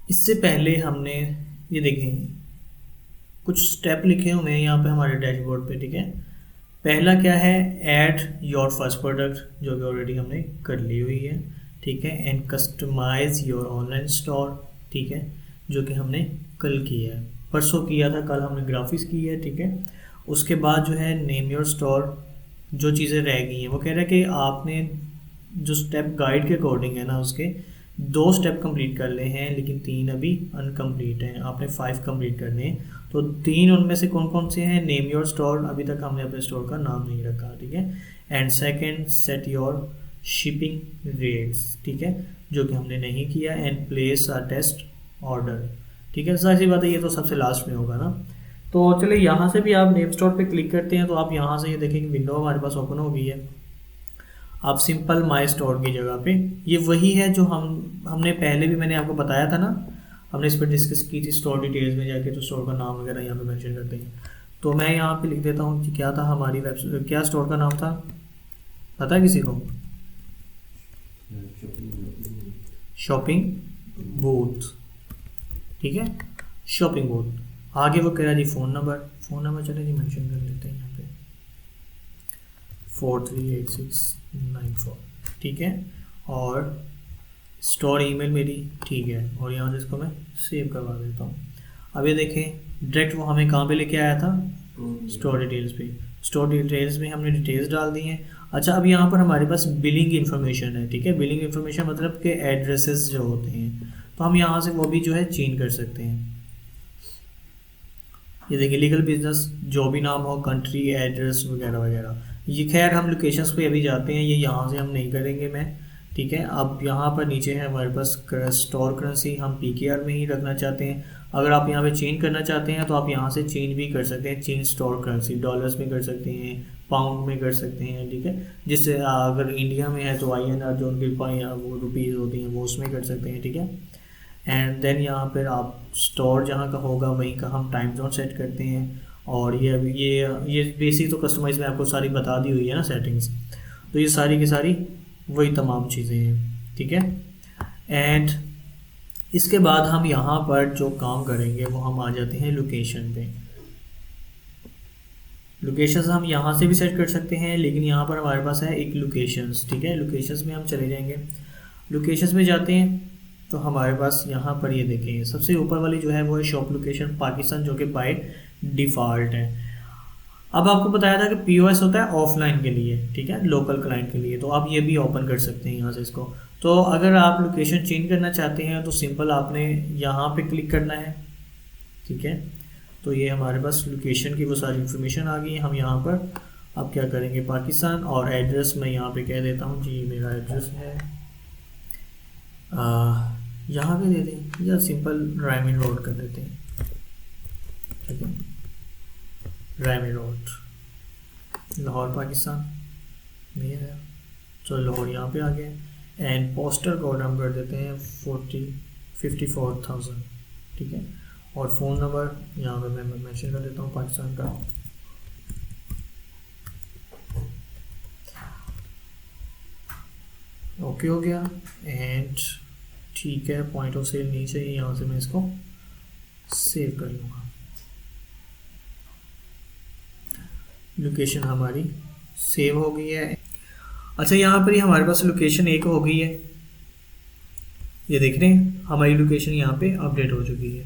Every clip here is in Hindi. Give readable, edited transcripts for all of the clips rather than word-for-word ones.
इससे पहले हमने ये देखें कुछ स्टेप लिखे हुए हैं यहाँ पे हमारे डैशबोर्ड पे, ठीक है। पहला क्या है, ऐड योर फर्स्ट प्रोडक्ट, जो कि ऑलरेडी हमने कर ली हुई है, ठीक है। And customize your online store, ठीक है, जो कि हमने कल किया है, परसों किया था, कल हमने ग्राफिक्स की है, ठीक है। उसके बाद जो है नेम योर स्टोर, जो चीज़ें रह गई हैं वो कह रहा है कि आपने जो स्टेप गाइड के अकॉर्डिंग है ना, उसके 2 स्टेप कंप्लीट कर ले हैं, लेकिन 3 अभी अनकम्प्लीट हैं, आपने 5 कंप्लीट करने हैं। तो 3 उनमें से कौन कौन से हैं, नेम योर स्टोर, अभी तक हमने अपने स्टोर का नाम नहीं रखा, ठीक है। And second, set your shipping rates, ठीक है, जो कि हमने नहीं किया। And place a test order, ठीक है। जाहिर सी बात है ये तो सबसे लास्ट में होगा ना। तो चलिए यहाँ से भी आप नेम स्टोर पे क्लिक करते हैं तो आप यहाँ से ये देखेंगे विंडो हमारे पास ओपन हो गई है। आप सिंपल माई स्टोर की जगह पे, ये वही है जो हमने पहले भी मैंने आपको बताया था ना, हमने इस पर डिस्कस की थी स्टोर डिटेल्स में जाके, तो स्टोर का नाम वगैरह यहाँ पे मेंशन करते हैं। तो मैं यहाँ पे लिख देता हूँ कि क्या था हमारी वेबसाइट, क्या स्टोर का नाम था, पता है किसी को? शॉपिंग बूथ, ठीक है, शॉपिंग बूथ। आगे वो कह रहा है जी फ़ोन नंबर चले जी मेंशन कर लेते हैं यहाँ पे 438694, ठीक है। और स्टोर ईमेल मेरी, ठीक है, और यहाँ से इसको मैं सेव करवा देता हूँ। अब ये देखें डायरेक्ट वो हमें कहाँ पे लेके आया था, स्टोर डिटेल्स पे। स्टोर डिटेल्स में हमने डिटेल्स डाल दी हैं। अच्छा, अब यहाँ पर हमारे पास बिलिंग इन्फॉर्मेशन है, ठीक है। बिलिंग इन्फॉर्मेशन मतलब के एड्रेसेस जो होते हैं, तो हम यहाँ से वो भी जो है चेंज कर सकते हैं। ये देखिए लीगल बिजनेस, जो भी नाम हो, कंट्री, एड्रेस वगैरह वगैरह। ये खैर हम लोकेशंस पे अभी जाते हैं, ये यहाँ से हम नहीं करेंगे मैं, ठीक है। अब यहाँ पर नीचे है हमारे पास स्टोर करेंसी, हम PKR में ही रखना चाहते हैं। अगर आप यहाँ पे चेंज करना चाहते हैं तो आप यहाँ से चेंज भी कर सकते हैं, चेंज स्टोर करेंसी, डॉलर्स में कर सकते हैं, पाउंड में कर सकते हैं, ठीक है। जिससे अगर इंडिया में है तो INR जो उनके वो रुपीज़ होती हैं वो उसमें कर सकते हैं, ठीक है। एंड देन यहाँ पर आप स्टोर जहाँ का होगा वहीं का हम टाइम जोन सेट करते हैं। और ये अभी ये बेसिक तो कस्टमाइज में आपको सारी बता दी हुई है ना सेटिंग्स, तो ये सारी की सारी वही तमाम चीज़ें हैं, ठीक है। एंड इसके बाद हम यहाँ पर जो काम करेंगे वो हम आ जाते हैं लोकेशन पे। लोकेशंस हम यहाँ से भी सेट कर सकते हैं, लेकिन यहाँ पर हमारे पास है एक लोकेशंस, ठीक है। लोकेशंस में हम चले जाएंगे, लोकेशंस में जाते हैं तो हमारे पास यहाँ पर ये देखें सबसे ऊपर वाली जो है वो है शॉप लोकेशन पाकिस्तान, जो कि बाय डिफ़ॉल्ट है। अब आपको बताया था कि POS होता है ऑफलाइन के लिए, ठीक है, लोकल क्लाइंट के लिए, तो आप ये भी ओपन कर सकते हैं यहाँ से इसको। तो अगर आप लोकेशन चेंज करना चाहते हैं तो सिंपल आपने यहाँ पे क्लिक करना है, ठीक है। तो ये हमारे पास लोकेशन की वो सारी इन्फॉर्मेशन आ गई है। हम यहाँ पर अब क्या करेंगे, पाकिस्तान, और एड्रेस मैं यहाँ पे कह देता हूँ जी मेरा एड्रेस है यहाँ पे दे दें, या सिंपल रायमिन रोड कर देते हैं, ठीक है, रायमिन रोड, लाहौर पाकिस्तान ये है। तो लाहौर यहाँ पे आ गया। एंड पोस्टल कोड हम कर देते हैं 54,000, ठीक है। और फ़ोन नंबर यहाँ पे मैं मेंशन कर देता हूँ पाकिस्तान का, ओके हो गया। एंड ठीक है, पॉइंट ऑफ सेल नहीं चाहिए, यहाँ से मैं इसको सेव कर लूँगा। लोकेशन हमारी सेव हो गई है। अच्छा, यहाँ पर ही हमारे पास लोकेशन एक हो गई है, ये देख रहे हैं हमारी लोकेशन यहाँ पे अपडेट हो चुकी है।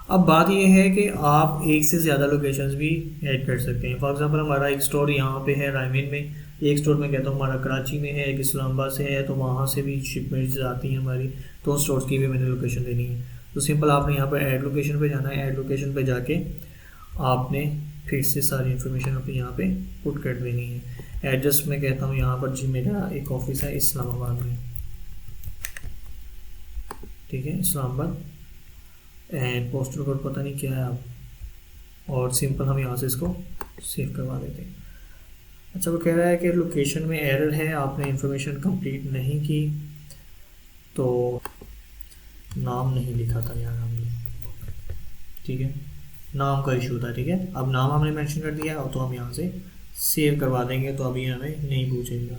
अब बात ये है कि आप एक से ज़्यादा लोकेशंस भी ऐड कर सकते हैं। फॉर एग्जांपल हमारा एक स्टोर यहाँ पे है रायमिन में, एक स्टोर में कहता हूँ हमारा कराची में है, एक इस्लामाबाद से है, तो वहाँ से भी शिपमेंट्स आती हैं हमारी, तो उन स्टोर्स की भी मैंने लोकेशन देनी है। तो सिंपल आपने यहाँ पर ऐड लोकेशन पे जाना है, ऐड लोकेशन पे जाके आपने फिर से सारी इन्फॉर्मेशन अपनी यहाँ पे पुट कर देनी है। एड्रेस में कहता हूँ यहाँ पर जी मेरा एक ऑफिस है इस्लामाबाद में, ठीक है, इस्लामाबाद। एंड पोस्टल कोड पता नहीं क्या है अब, और सिंपल हम यहाँ से इसको सेव करवा देते हैं। अच्छा, वो कह रहा है कि लोकेशन में एरर है, आपने इन्फॉर्मेशन कंप्लीट नहीं की, तो नाम नहीं लिखा था यार हमने, ठीक है, नाम का इशू था, ठीक है। अब नाम हमने मेंशन कर दिया, और तो हम यहाँ से सेव करवा देंगे, तो अभी हमें नहीं पूछेगा।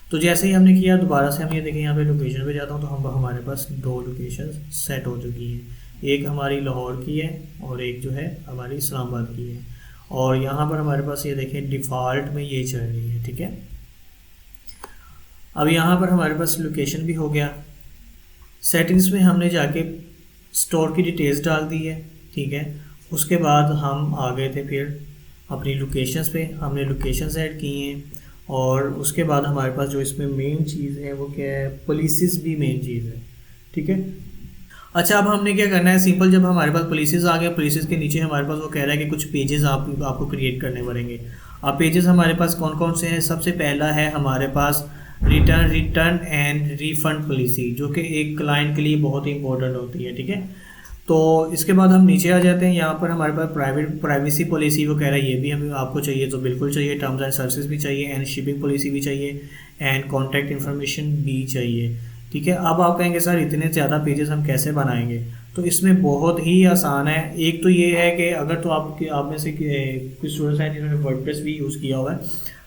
तो जैसे ही हमने किया दोबारा से हम ये देखें यहाँ पे लोकेशन पे जाता हूँ तो हम हमारे पास 2 लोकेशन सेट हो चुकी हैं। एक हमारी लाहौर की है और एक जो है हमारी इस्लामाबाद की है। और यहाँ पर हमारे पास ये देखें डिफ़ॉल्ट में ये चल रही है, ठीक है। अब यहाँ पर हमारे पास लोकेशन भी हो गया। सेटिंग्स में हमने जाके स्टोर की डिटेल्स डाल दी है, ठीक है। उसके बाद हम आ गए थे फिर अपनी लोकेशंस पे, हमने लोकेशंस ऐड की हैं। और उसके बाद हमारे पास जो इसमें मेन चीज़ है वो क्या है, पुलिसेस भी मेन चीज़ है, ठीक है। अच्छा, अब हमने क्या करना है, सिंपल जब हमारे पास पुलिसेस आ गए, पुलिसेस के नीचे हमारे पास वो कह रहा है कि कुछ पेजेस आपको क्रिएट करने पड़ेंगे। अब पेजेस हमारे पास कौन कौन से हैं, सबसे पहला है हमारे पास रिटर्न एंड रिफंड पॉलिसी, जो कि एक क्लाइंट के लिए बहुत ही इंपॉर्टेंट होती है, ठीक है। तो इसके बाद हम नीचे आ जाते हैं। यहाँ पर हमारे पास प्राइवेसी पॉलिसी वो कह रहा है ये भी हमें आपको चाहिए, तो बिल्कुल चाहिए। टर्म्स एंड सर्विसेज भी चाहिए एंड शिपिंग पॉलिसी भी चाहिए एंड कॉन्टैक्ट इन्फॉर्मेशन भी चाहिए, ठीक है। अब आप कहेंगे सर इतने ज़्यादा पेजेस हम कैसे बनाएंगे, तो इसमें बहुत ही आसान है। एक तो ये है कि अगर तो आप में से कुछ स्टूडेंट्स हैं जिन्होंने वर्डप्रेस भी यूज़ किया हुआ है,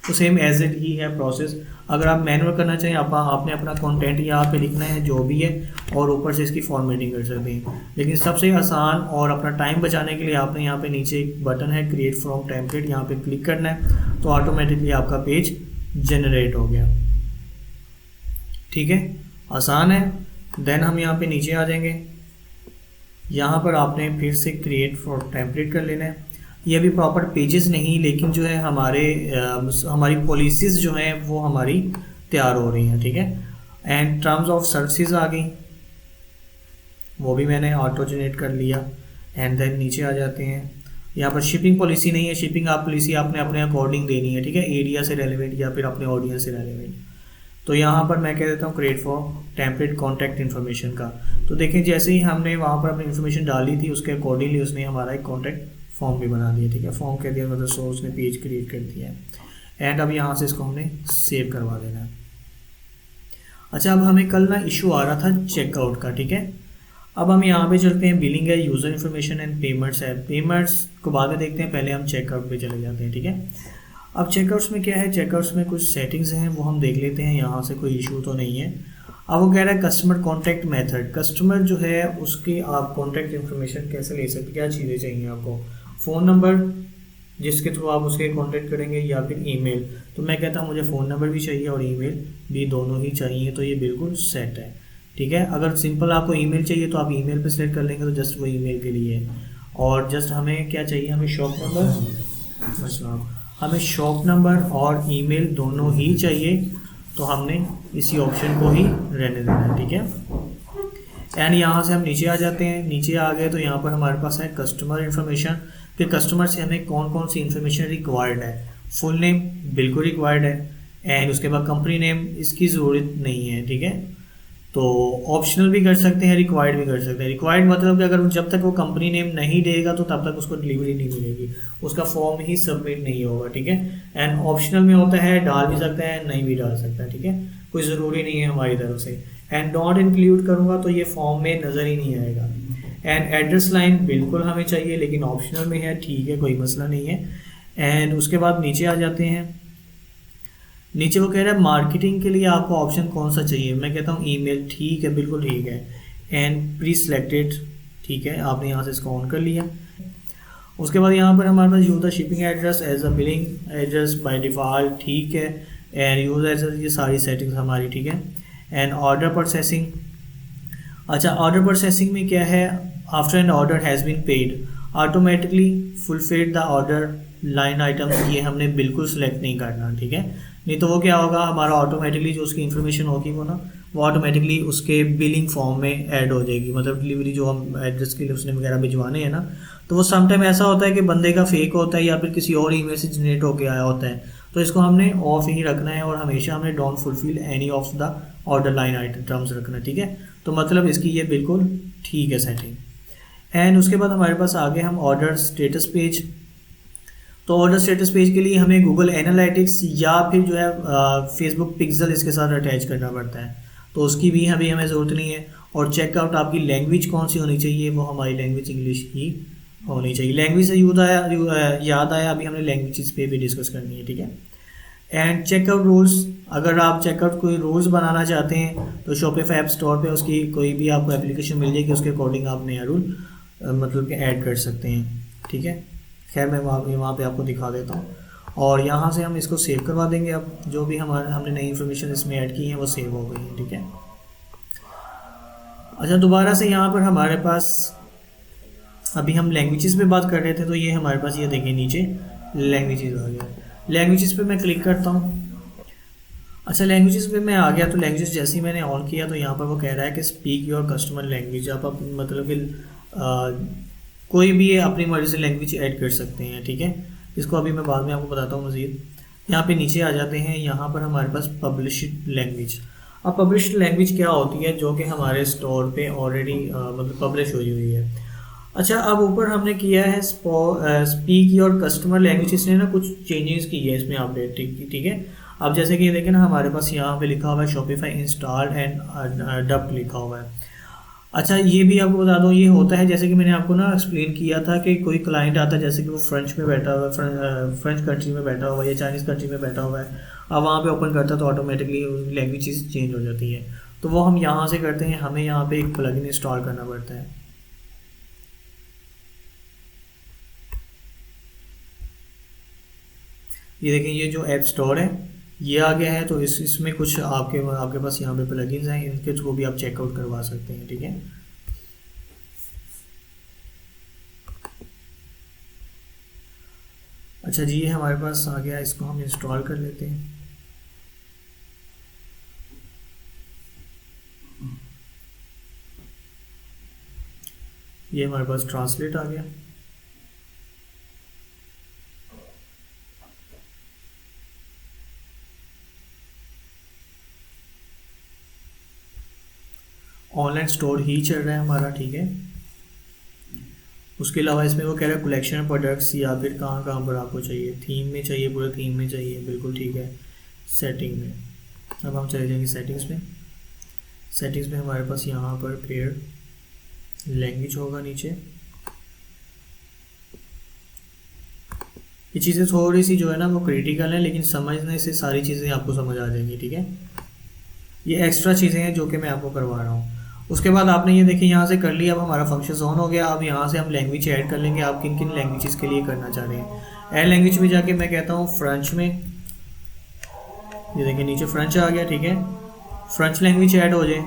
तो सेम एज इट ही है प्रोसेस। अगर आप मैनुअल करना चाहें आपने अपना कंटेंट यहाँ पे लिखना है जो भी है, और ऊपर से इसकी फॉर्मेटिंग कर सकते हैं। लेकिन सबसे आसान और अपना टाइम बचाने के लिए आपने यहाँ पे नीचे एक बटन है क्रिएट फ्रॉम टेम्पलेट, यहाँ पे क्लिक करना है तो ऑटोमेटिकली आपका पेज जनरेट हो गया, ठीक है। आसान है। देन हम यहाँ पे नीचे आ जाएंगे। यहाँ पर आपने फिर से क्रिएट फ्रॉम टेम्पलेट कर लेना है। ये भी प्रॉपर पेजेस नहीं, लेकिन जो है हमारी पॉलिसीज़ जो हैं वो हमारी तैयार हो रही हैं, ठीक है। एंड टर्म्स ऑफ सर्विसेज आ गई, वो भी मैंने ऑटो जनरेट कर लिया। एंड देन नीचे आ जाते हैं। यहाँ पर शिपिंग पॉलिसी नहीं है, शिपिंग पॉलिसी आपने अपने अकॉर्डिंग देनी है, ठीक है, एरिया से रेलिवेंट या फिर अपने ऑडियंस से रेलिवेंट। तो यहाँ पर मैं कह देता हूँ create for template contact information का। तो देखें जैसे ही हमने वहाँ पर अपनी इन्फॉर्मेशन डाली थी उसके अकॉर्डिंगली उसने हमारा एक कॉन्टैक्ट फॉर्म भी बना दिया, ठीक है। फॉर्म कह दिया मतलब सो उसने पेज क्रिएट कर दिया है। एंड अब यहाँ से इसको हमने सेव करवा देना है। अच्छा, अब हमें कल ना इशू आ रहा था चेकआउट का, ठीक है। अब हम यहाँ पे चलते हैं, बिलिंग है, यूज़र इन्फॉर्मेशन एंड पेमेंट्स है। पेमेंट्स को बाद में देखते हैं, पहले हम चेकआउट पे चले जाते हैं, ठीक है। अब चेकआउट्स में क्या है, चेकआउट्स में कुछ सेटिंग्स हैं वो हम देख लेते हैं। यहाँ से कोई इशू तो नहीं है। अब वो कह रहा है कस्टमर कॉन्टैक्ट मेथड, कस्टमर जो है उसकी आप कॉन्टैक्ट इन्फॉर्मेशन कैसे ले सकते, क्या चीज़ें चाहिए आपको, फ़ोन नंबर जिसके थ्रू आप उसके कॉन्टैक्ट करेंगे या फिर ईमेल। तो मैं कहता हूँ मुझे फ़ोन नंबर भी चाहिए और ईमेल भी, दोनों ही चाहिए, तो ये बिल्कुल सेट है, ठीक है। अगर सिंपल आपको ईमेल चाहिए तो आप ईमेल पे सेलेक्ट कर लेंगे, तो जस्ट वो ईमेल के लिए है। और जस्ट हमें क्या चाहिए, हमें शॉप नंबर, मतलब हमें शॉप नंबर और ईमेल दोनों ही चाहिए, तो हमने इसी ऑप्शन को ही रहने देना है, ठीक है। एंड यहाँ से हम नीचे आ जाते हैं। नीचे आ गए तो यहाँ पर हमारे पास है कस्टमर इन्फॉर्मेशन। फिर कस्टमर से हमें कौन कौन सी इन्फॉर्मेशन रिक्वायर्ड है, फुल नेम बिल्कुल रिक्वायर्ड है, एंड उसके बाद कंपनी नेम इसकी ज़रूरत नहीं है, ठीक है। तो ऑप्शनल भी कर सकते हैं, रिक्वायर्ड भी कर सकते हैं। रिक्वायर्ड मतलब कि अगर जब तक वो कंपनी नेम नहीं देगा तो तब तक उसको डिलीवरी नहीं मिलेगी, उसका फॉर्म ही सबमिट नहीं होगा, ठीक है। एंड ऑप्शनल में होता है डाल भी सकता है, नहीं भी डाल सकता है, ठीक है, कोई ज़रूरी नहीं है हमारी तरफ से। एंड नॉट इंक्लूड करूँगा तो ये फॉर्म में नज़र ही नहीं आएगा। एंड एड्रेस लाइन बिल्कुल हमें चाहिए, लेकिन ऑप्शनल में है, ठीक है, कोई मसला नहीं है। एंड उसके बाद नीचे आ जाते हैं। नीचे वो कह रहा है मार्केटिंग के लिए आपको ऑप्शन कौन सा चाहिए, मैं कहता हूँ ईमेल, ठीक है, बिल्कुल ठीक है। एंड प्री सिलेक्टेड, ठीक है, आपने यहाँ से इसको ऑन कर लिया। उसके बाद यहाँ पर हमारे पास use the shipping address as a billing address by default, ठीक है। एंड यूज़ एड्रेस, ये सारी सेटिंग्स हमारी ठीक है। एंड ऑर्डर प्रोसेसिंग, अच्छा ऑर्डर प्रोसेसिंग में क्या है, after an order has been paid automatically fulfill the order line items, ये हमने बिल्कुल सेलेक्ट नहीं करना, ठीक है। नहीं तो वो क्या होगा, हमारा ऑटोमेटिकली जो उसकी इन्फॉर्मेशन होगी वो ऑटोमेटिकली उसके बिलिंग फॉर्म में ऐड हो जाएगी। मतलब डिलीवरी जो हम एड्रेस के लिए उसने वगैरह भिजवाने हैं ना, तो वो समटाइम ऐसा होता है कि बंदे का फेक होता है या फिर किसी और ईमेल से जनरेट होकर आया होता है, तो इसको हमने ऑफ ही रखना है और हमेशा हमने don't fulfil any of the order line item terms रखना है, ठीक है। तो मतलब इसकी ये बिल्कुल ठीक है सेटिंग। एंड उसके बाद हमारे पास आगे हम ऑर्डर स्टेटस पेज, तो ऑर्डर स्टेटस पेज के लिए हमें गूगल एनालिटिक्स या फिर जो है फेसबुक पिक्सल इसके साथ अटैच करना पड़ता है, तो उसकी भी हमें ज़रूरत नहीं है। और चेकआउट आपकी लैंग्वेज कौन सी होनी चाहिए, वो हमारी लैंग्वेज इंग्लिश ही होनी चाहिए। लैंग्वेज से याद आया अभी हमने लैंग्वेज पे भी डिस्कस करनी है, ठीक है। एंड चेकआउट रूल्स, अगर आप चेकआउट कोई रूल्स बनाना चाहते हैं तो शॉपिफाई ऐप स्टोर पे उसकी कोई भी आपको एप्लीकेशन मिल जाएगी, उसके अकॉर्डिंग आप नया रूल मतलब कि ऐड कर सकते हैं, ठीक है। खैर मैं वहाँ पे आपको दिखा देता हूँ, और यहाँ से हम इसको सेव करवा देंगे। अब जो भी हमने नई इन्फॉर्मेशन इसमें ऐड की है वो सेव हो गई है, ठीक है। अच्छा, दोबारा से यहाँ पर हमारे पास, अभी हम लैंग्वेजेस पे बात कर रहे थे, तो ये हमारे पास ये देखिए नीचे लैंग्वेजेस आ गया। लैंग्वेजेस पे मैं क्लिक करता हूँ। अच्छा, लैंग्वेजेस पे मैं आ गया, तो लैंग्वेज जैसे ही मैंने ऑन किया तो यहाँ पर वो कह रहा है कि स्पीक योर कस्टमर लैंग्वेज। आप मतलब कि कोई भी अपनी मर्ज़ी से लैंग्वेज ऐड कर सकते हैं, ठीक है। इसको अभी मैं बाद में आपको बताता हूँ मज़ीद। यहाँ पे नीचे आ जाते हैं, यहाँ पर हमारे पास पब्लिश्ड लैंग्वेज। अब पब्लिश्ड लैंग्वेज क्या होती है, जो कि हमारे स्टोर पे ऑलरेडी मतलब पब्लिश हुई हुई है। अच्छा, अब ऊपर हमने किया है स्पीक योर कस्टमर लैंग्वेज, इसने ना कुछ चेंजेस की है इसमें अपडेट, ठीक है। अब जैसे कि देखें ना, हमारे पास यहाँ पे लिखा हुआ है शॉपिफाई इंस्टॉल एंड अडॉप्ट लिखा हुआ है। अच्छा, ये भी आपको बता दूँ, ये होता है जैसे कि मैंने आपको ना एक्सप्लेन किया था कि कोई क्लाइंट आता है, जैसे कि वो फ्रेंच में बैठा हुआ है, फ्रेंच कंट्री में बैठा हुआ है या चाइनीज़ कंट्री में बैठा हुआ है, अब वहाँ पे ओपन करता है तो ऑटोमेटिकली लैंग्वेज चेंज हो जाती है। तो वो हम यहाँ से करते हैं, हमें यहाँ पे एक प्लगइन इंस्टॉल करना पड़ता है। ये देखें, ये जो ऐप स्टोर है ये आ गया है, तो इसमें कुछ आपके पास यहाँ पे प्लगइन्स हैं, इनके थ्रू भी आप चेकआउट करवा सकते हैं, ठीक है। अच्छा जी, ये हमारे पास आ गया, इसको हम इंस्टॉल कर लेते हैं। ये हमारे पास ट्रांसलेट आ गया। ऑनलाइन स्टोर ही चल रहा है हमारा, ठीक है। उसके अलावा इसमें वो कह रहा है कलेक्शन प्रोडक्ट्स, या फिर कहाँ कहाँ पर आपको चाहिए, थीम में चाहिए, पूरे थीम में चाहिए, बिल्कुल ठीक है। सेटिंग में, अब हम चले जाएंगे सेटिंग्स में। सेटिंग्स में हमारे पास यहाँ पर फिर लैंग्वेज होगा नीचे। ये चीज़ें थोड़ी सी जो है ना वो क्रिटिकल है, लेकिन समझने से सारी चीज़ें आपको समझ आ जाएंगी, ठीक है। ये एक्स्ट्रा चीज़ें हैं जो कि मैं आपको करवा रहा हूँ। उसके बाद आपने ये देखिए यहाँ से कर लिया, अब हमारा फंक्शन ऑन हो गया। अब यहाँ से हम लैंग्वेज ऐड कर लेंगे, आप किन किन लैंग्वेजेस के लिए करना चाह रहे हैं। ऐड लैंग्वेज में जाके मैं कहता हूँ फ्रेंच में, ये देखिए नीचे फ्रेंच आ गया, ठीक है। फ्रेंच लैंग्वेज ऐड हो जाए।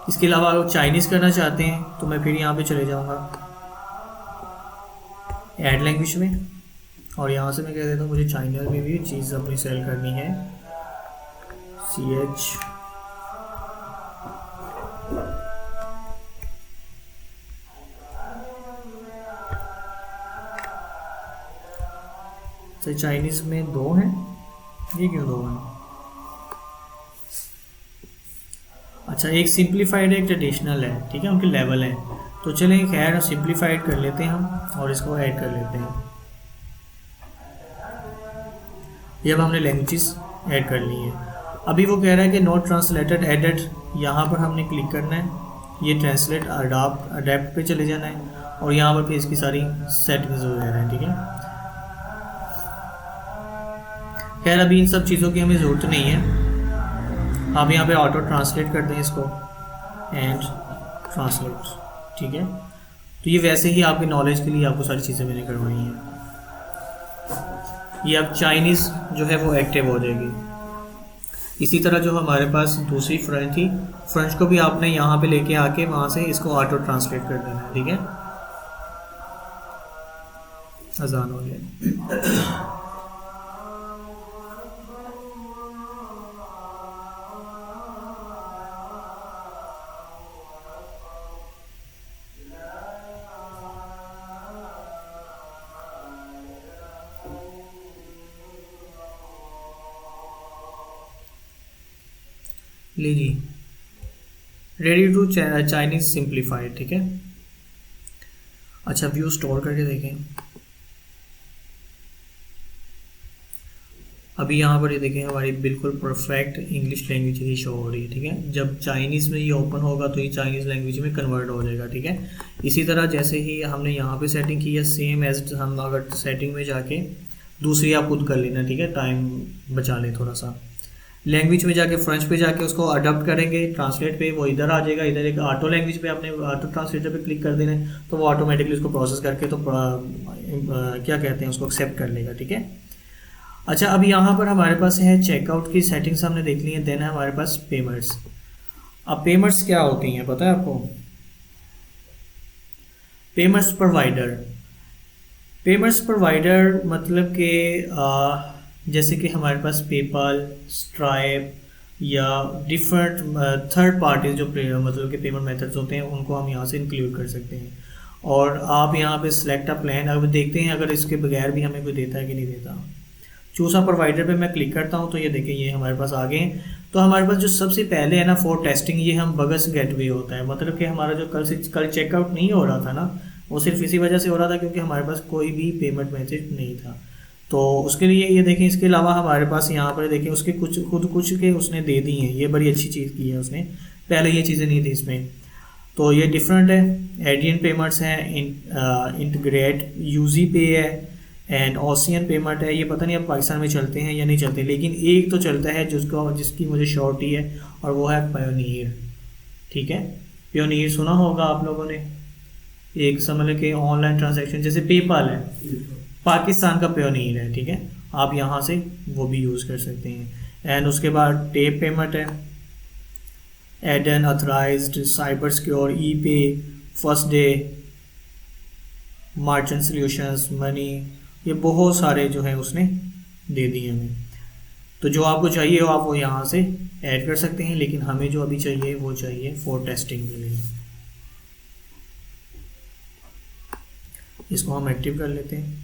इसके अलावा अगर चाइनीज़ करना चाहते हैं तो मैं फिर यहाँ पे चले जाऊँगा ऐड लैंग्वेज में, और यहाँ से मैं कह देता हूँ मुझे चाइना में भी चीज़ अपनी सेल करनी है, CH तो चाइनीज़ में 2 हैं, ये क्यों 2 हैं? अच्छा, एक सिंप्लीफाइड है, एक ट्रेडिशनल है, ठीक है, उनके लेवल हैं। तो चलें खैर सिंप्लीफाइड कर लेते हैं हम, और इसको ऐड कर लेते हैं। ये अब हमने लैंग्वेजेस ऐड कर ली है। अभी वो कह रहा है कि नोट ट्रांसलेटेड एडिट, यहाँ पर हमने क्लिक करना है। ये ट्रांसलेट अडेप्ट पे चले जाना है, और यहाँ पर फिर इसकी सारी सेटिंग्स वगैरह हैं, ठीक है। खैर अभी इन सब चीज़ों की हमें ज़रूरत नहीं है। आप यहाँ पे ऑटो ट्रांसलेट कर दें इसको, एंड ट्रांसलेट, ठीक है। तो ये वैसे ही आपके नॉलेज के लिए आपको सारी चीज़ें मैंने करवाई हैं। ये अब चाइनीज़ जो है वो एक्टिव हो जाएगी। इसी तरह जो हमारे पास दूसरी फ्रेंच थी, फ्रेंच को भी आपने यहाँ पे लेके आके वहाँ से इसको ऑटो ट्रांसलेट कर देना है, ठीक है। अजान हो गया। लीजिए, रेडी टू चाइनीज़ सिंप्लीफाइड, ठीक है। अच्छा, व्यू स्टोर करके देखें। अभी यहाँ पर ये देखें हमारी बिल्कुल परफेक्ट इंग्लिश लैंग्वेज ही शो हो रही है, ठीक है। जब चाइनीज़ में ये ओपन होगा तो ये चाइनीज़ लैंग्वेज में कन्वर्ट हो जाएगा, ठीक है। इसी तरह जैसे ही हमने यहाँ पे सेटिंग की है, सेम एज हम अगर सेटिंग में जाके दूसरी आप खुद कर लेना, ठीक है, टाइम बचा लें थोड़ा सा। लैंग्वेज में जाके फ्रेंच पे जाके उसको अडॉप्ट करेंगे, ट्रांसलेट पे वो इधर आ जाएगा, इधर एक ऑटो लैंग्वेज पे आपने ऑटो ट्रांसलेटर पे क्लिक कर देना है, तो वो ऑटोमेटिकली उसको प्रोसेस करके तो क्या कहते हैं उसको एक्सेप्ट कर लेगा, ठीक है। अच्छा, अब यहाँ पर हमारे पास है चेकआउट की सेटिंग्स हमने देख ली है, देन है हमारे पास पेमेंट्स। अब पेमेंट्स क्या होती हैं पता है आपको? पेमेंट्स प्रोवाइडर, पेमेंट्स प्रोवाइडर मतलब कि जैसे कि हमारे पास पेपाल, स्ट्राइप या डिफरेंट थर्ड पार्टीज जो मतलब कि पेमेंट मेथड्स होते हैं उनको हम यहाँ से इंक्लूड कर सकते हैं। और आप यहाँ पे सिलेक्ट अ प्लान, अब देखते हैं अगर इसके बगैर भी हमें कोई देता है कि नहीं देता। चूज़ अ प्रोवाइडर पे मैं क्लिक करता हूँ तो ये देखें ये हमारे पास आ गए हैं। तो हमारे पास जो सबसे पहले है ना फॉर टेस्टिंग, ये हम बगस गेटवे होता है, मतलब कि हमारा जो कल चेकआउट नहीं हो रहा था ना, वो सिर्फ इसी वजह से हो रहा था क्योंकि हमारे पास कोई भी पेमेंट मेथड नहीं था। तो उसके लिए ये देखें, इसके अलावा हमारे पास यहाँ पर देखें उसके कुछ के उसने दे दी हैं, ये बड़ी अच्छी चीज़ की है उसने, पहले ये चीज़ें नहीं थी इसमें। तो ये डिफरेंट है, एडियन पेमेंट्स हैं, इंटीग्रेट यूजी पे है एंड ओशियन पेमेंट है। ये पता नहीं अब पाकिस्तान में चलते हैं या नहीं चलते, लेकिन एक तो चलता है जिसकी मुझे शॉर्टी है और वो है पायोनियर, ठीक है। पायोनियर सुना होगा आप लोगों ने, एक समझ के ऑनलाइन ट्रांजैक्शन जैसे पेपाल है, पाकिस्तान का पायोनियर है, ठीक है। आप यहाँ से वो भी यूज़ कर सकते हैं। एंड उसके बाद टेप पेमेंट है, एडन, अथराइज्ड, साइबर सिक्योर, ई पे, first day, merchant solutions, money, ये बहुत सारे जो है उसने दे दिए हमें। तो जो आपको चाहिए हो आप वो यहाँ से ऐड कर सकते हैं, लेकिन हमें जो अभी चाहिए वो चाहिए फॉर टेस्टिंग के लिए। इसको हम एक्टिव कर लेते हैं।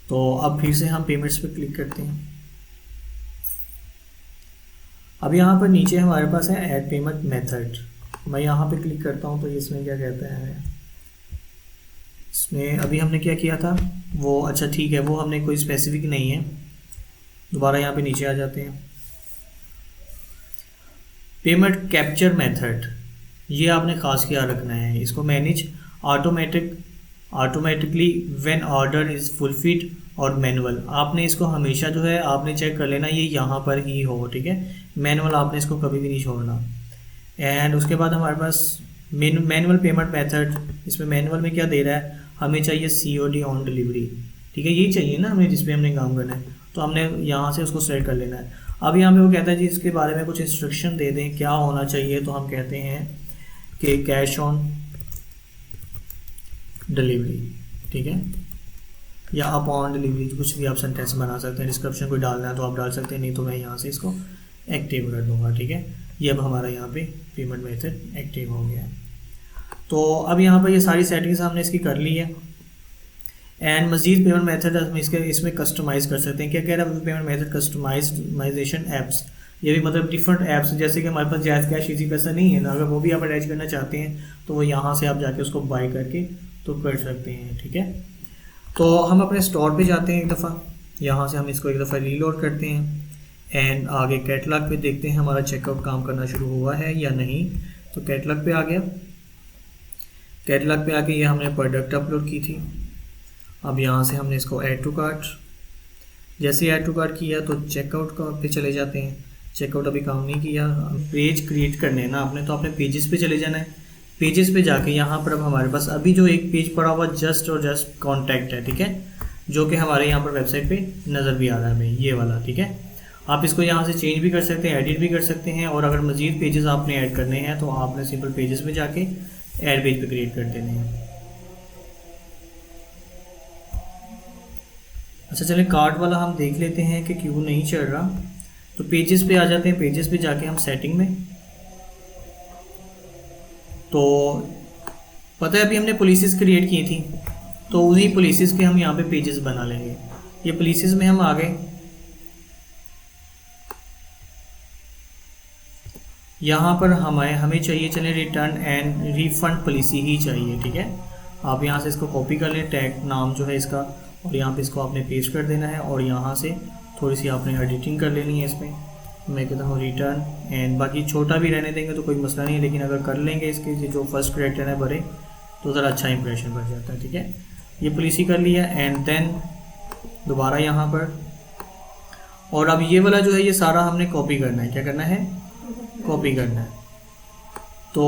तो अब फिर से हम पेमेंट्स पे क्लिक करते हैं। अब यहाँ पर नीचे हमारे पास है ऐड पेमेंट मेथड, मैं यहाँ पे क्लिक करता हूँ तो इसमें क्या कहता है, इसमें अभी हमने क्या किया था वो, अच्छा ठीक है, वो हमने कोई स्पेसिफिक नहीं है। दोबारा यहाँ पे नीचे आ जाते हैं, पेमेंट कैप्चर मेथड, ये आपने ख़ास क्या रखना है, इसको manage automatically when order is fulfilled और मैनुअल, आपने इसको हमेशा जो है आपने चेक कर लेना ये यहाँ पर ही हो, ठीक है। मैनुअल आपने इसको कभी भी नहीं छोड़ना। एंड उसके बाद हमारे पास मैनुअल पेमेंट मेथड, इसमें मैनुअल में क्या दे रहा है, हमें चाहिए COD ऑन डिलीवरी, ठीक है, यही चाहिए ना हमें जिस पे हमने काम करना है, तो हमने यहाँ से उसको सेलेक्ट कर लेना है। अब यहाँ पे वो कहता है जी इसके बारे में कुछ इंस्ट्रक्शन दे दें क्या होना चाहिए, तो हम कहते हैं कि कैश ऑन डिलीवरी, ठीक है, या अप ऑन डिलीवरी, कुछ भी आप सेंटेंस बना सकते हैं। डिस्क्रिप्शन कोई डालना है तो आप डाल सकते हैं, नहीं तो मैं यहाँ से इसको एक्टिव कर दूँगा, ठीक है। ये अब हमारा यहाँ पे पेमेंट मेथड एक्टिव हो गया है। तो अब यहाँ पर ये सारी सेटिंग्स हमने इसकी कर ली है। एंड मज़ीद पेमेंट मेथड हम इसमें कस्टमाइज़ कर सकते हैं। क्या कह रहा है पेमेंट मेथड कस्टमाइजेशन ऐप्स, ये भी मतलब डिफरेंट ऐप्स, जैसे कि हमारे पास जैज़ कैश इजी पैसा नहीं है ना, अगर वो भी आप अटैच करना चाहते हैं तो वो यहाँ से आप जाके उसको बाय करके तो कर सकते हैं, ठीक है। तो हम अपने स्टोर पे जाते हैं एक दफ़ा, यहाँ से हम इसको एक दफ़ा रीलोड करते हैं एंड आगे कैटलॉग पे देखते हैं हमारा चेकआउट काम करना शुरू हुआ है या नहीं। तो कैटलॉग पे आ गया, कैटलॉग पे आके ये हमने प्रोडक्ट अपलोड की थी। अब यहाँ से हमने इसको ऐड टू कार्ट, जैसे ऐड टू कार्ट किया तो चेकआउट का पे चले जाते हैं। चेकआउट अभी काम नहीं किया, पेज क्रिएट करने हैं ना आपने, तो आपने पेजेस पे चले जाना है। पेजेस पे जाके यहाँ पर अब हमारे पास अभी जो एक पेज पड़ा हुआ जस्ट और जस्ट कॉन्टैक्ट है, ठीक है, जो कि हमारे यहाँ पर वेबसाइट पे नज़र भी आ रहा है हमें, ये वाला, ठीक है। आप इसको यहाँ से चेंज भी कर सकते हैं, एडिट भी कर सकते हैं, और अगर मज़ीद पेजेस आपने ऐड करने हैं तो आपने सिंपल पेजेस में जाके ऐड पेज पे क्रिएट कर देने हैं। अच्छा चलिए कार्ड वाला हम देख लेते हैं कि क्यों नहीं चल रहा। तो पेजेस पे आ जाते हैं, पेजेस पे जाके हम सेटिंग में, तो पता है अभी हमने पॉलिसीज़ क्रिएट की थी, तो उन्हीं पॉलिसीज़ के हम यहाँ पे पेजेस बना लेंगे। ये पॉलिसीज़ में हम आ गए, यहाँ पर हमें चाहिए चले रिटर्न एंड रिफ़ंड पॉलिसी ही चाहिए, ठीक है। आप यहाँ से इसको कॉपी कर लें, टैग नाम जो है इसका, और यहाँ पे इसको आपने पेस्ट कर देना है, और यहाँ से थोड़ी सी आपने एडिटिंग कर लेनी है इसमें। मैं कहता हूँ रिटर्न एंड, बाकी छोटा भी रहने देंगे तो कोई मसला नहीं है, लेकिन अगर कर लेंगे इसके जो फर्स्ट कैरेक्टर है बड़े, तो ज़रा अच्छा इंप्रेशन बन जाता है। ठीक है, ये पॉलिसी कर लिया एंड देन दोबारा यहाँ पर, और अब ये वाला जो है ये सारा हमने कॉपी करना है। क्या करना है? कॉपी करना है। तो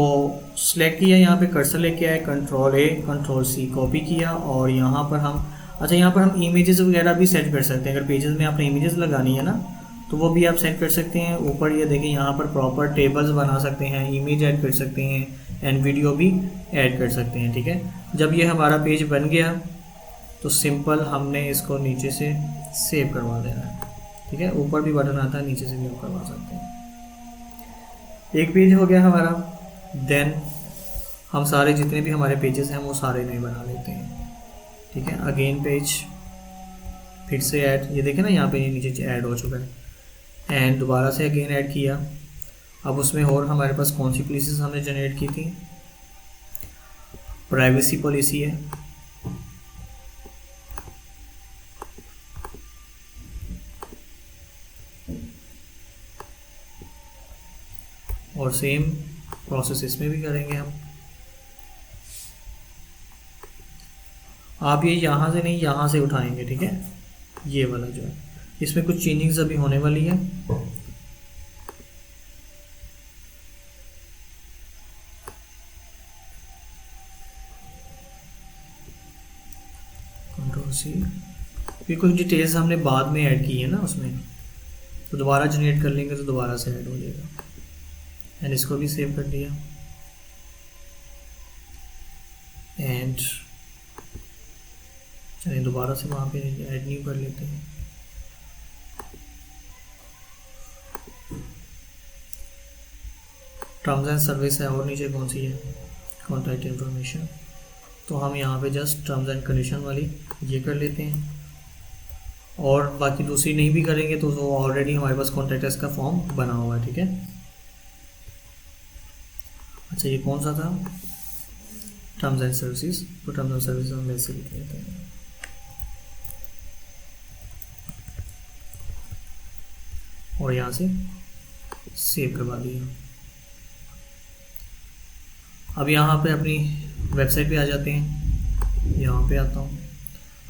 सिलेक्ट किया, यहाँ पे कर्सर लेके आए, Ctrl+A Ctrl+C कॉपी किया, और यहाँ पर हम अच्छा यहाँ पर हम इमेजेस वगैरह भी सेट कर सकते हैं। अगर पेजेस में आपने इमेजेस लगानी है ना तो वो भी आप सेट कर सकते हैं। ऊपर ये देखें, यहाँ पर प्रॉपर टेबल्स बना सकते हैं, इमेज ऐड कर सकते हैं एंड वीडियो भी ऐड कर सकते हैं। ठीक है, जब ये हमारा पेज बन गया तो सिंपल हमने इसको नीचे से सेव करवा देना है। ठीक है, ऊपर भी बटन आता है, नीचे से भी आप करवा सकते हैं। एक पेज हो गया हमारा। देन हम सारे जितने भी हमारे पेजेस हैं वो सारे नए बना लेते हैं। ठीक है, अगेन पेज, फिर से ऐड, ये देखें ना यहाँ पे ये नीचे ऐड हो चुका है एंड दोबारा से अगेन ऐड किया। अब उसमें और हमारे पास कौन सी पॉलिसीज हमने जनरेट की थी? प्राइवेसी पॉलिसी है, और सेम प्रोसेस इसमें भी करेंगे हम। आप ये यहाँ से नहीं, यहाँ से उठाएंगे। ठीक है, ये वाला जो है इसमें कुछ चेंजिंग्स अभी होने वाली है। Ctrl+C, ये कुछ डिटेल्स हमने बाद में ऐड की है ना उसमें, तो दोबारा जनरेट कर लेंगे तो दोबारा से ऐड हो जाएगा। एंड इसको भी सेव कर दिया एंड चलिए दोबारा से वहाँ पे ऐड न्यू कर लेते हैं। टर्म्स एंड सर्विस है, और नीचे कौन सी है? Contact information. तो हम यहाँ पे जस्ट टर्म्स एंड कंडीशन वाली ये कर लेते हैं, और बाकी दूसरी नहीं भी करेंगे तो वो ऑलरेडी हमारे पास कॉन्टैक्ट का फॉर्म बना हुआ है। ठीक है, अच्छा ये कौन सा था? Terms and services. तो टर्म्स एंड सर्विसेज हम वैसे लिख लेते हैं, और यहाँ से सेव करवा दिया। अब यहाँ पे अपनी वेबसाइट पे आ जाते हैं। यहाँ पे आता हूँ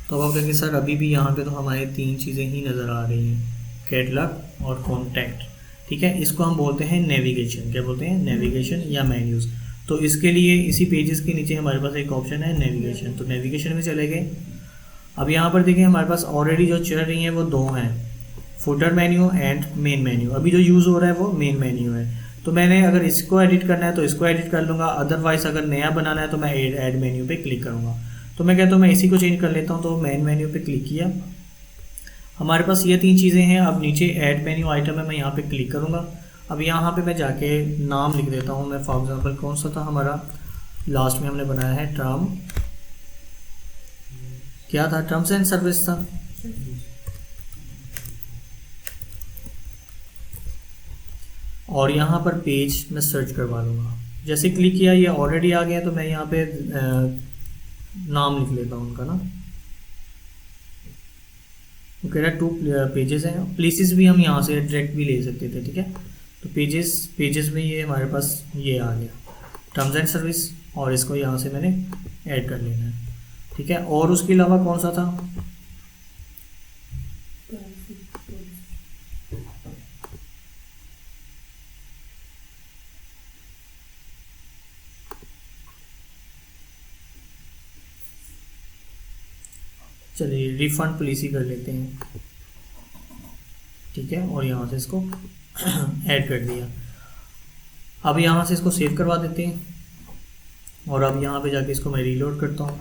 तो अब आप कहेंगे सर अभी भी यहाँ पे तो हमारे तीन चीज़ें ही नज़र आ रही हैं, कैटलॉग और कॉन्टैक्ट। ठीक है, इसको हम बोलते हैं नेविगेशन। क्या बोलते हैं? नेविगेशन या मेन्यूज़। तो इसके लिए इसी पेजेस के नीचे हमारे पास एक ऑप्शन है नेविगेशन, तो नेविगेशन में चले गए। अब यहाँ पर देखिए हमारे पास ऑलरेडी जो चल रही हैं वो दो हैं, footer menu and main menu. अभी जो यूज़ हो रहा है वो मेन मेन्यू है। तो मैंने अगर इसको एडिट करना है तो इसको एडिट कर लूँगा, अदरवाइज अगर नया बनाना है तो मैं ऐड मेन्यू पे क्लिक करूँगा। तो मैं कहता हूँ मैं इसी को चेंज कर लेता हूँ, तो मेन मेन्यू पे क्लिक किया। हमारे पास ये तीन चीज़ें हैं। अब नीचे ऐड मेन्यू आइटम है, मैं यहाँ पे क्लिक करूँगा। अब यहाँ पे मैं जाके नाम लिख देता हूँ मैं, फॉर एग्जांपल कौन सा था हमारा लास्ट में हमने बनाया है, टर्म, क्या था? टर्म्स एंड सर्विस था। और यहाँ पर पेज मैं सर्च करवा लूँगा। जैसे क्लिक किया ये ऑलरेडी आ गया, तो मैं यहाँ पे नाम लिख लेता हूँ उनका ना। वो कह रहा है 2 पेजेस हैं। प्लेसेस भी हम यहाँ से डायरेक्ट भी ले सकते थे। ठीक है, तो पेजेस में ये हमारे पास ये आ गया टर्म्स एंड सर्विस, और इसको यहाँ से मैंने ऐड कर लेना है। ठीक है, और उसके अलावा कौन सा था? चलिए रिफंड पॉलिसी कर लेते हैं। ठीक है, और यहाँ से इसको ऐड कर दिया। अब यहाँ से इसको सेव करवा देते हैं, और अब यहाँ पे जाके इसको मैं रीलोड करता हूँ।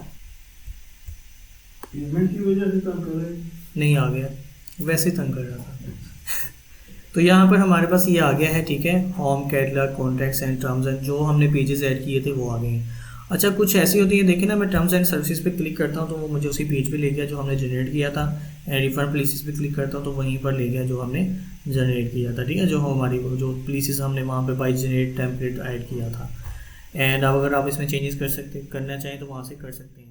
पेमेंट की वजह से तंग कर रहे हैं? नहीं आ गया, वैसे तंग कर रहा था। तो यहाँ पर हमारे पास ये आ गया है। ठीक है, home, catalogue, contacts and terms and जो हमने पेजेस ऐड किए थे वो आ गए हैं। अच्छा कुछ ऐसी होती है, देखिए ना, मैं टर्म्स एंड सर्विसेज पे क्लिक करता हूँ तो वो मुझे उसी पेज पे ले गया जो हमने जनरेट किया था। रिफंड प्लेसेस पे क्लिक करता हूँ तो वहीं पर ले गया जो हमने जनरेट किया था। ठीक है, जो हमारी जो प्लेसेस हमने वहाँ पे बाय जनरेट टेम्पलेट ऐड किया था। एंड अब अगर आप इसमें चेंजेस करना चाहें तो वहाँ से कर सकते हैं।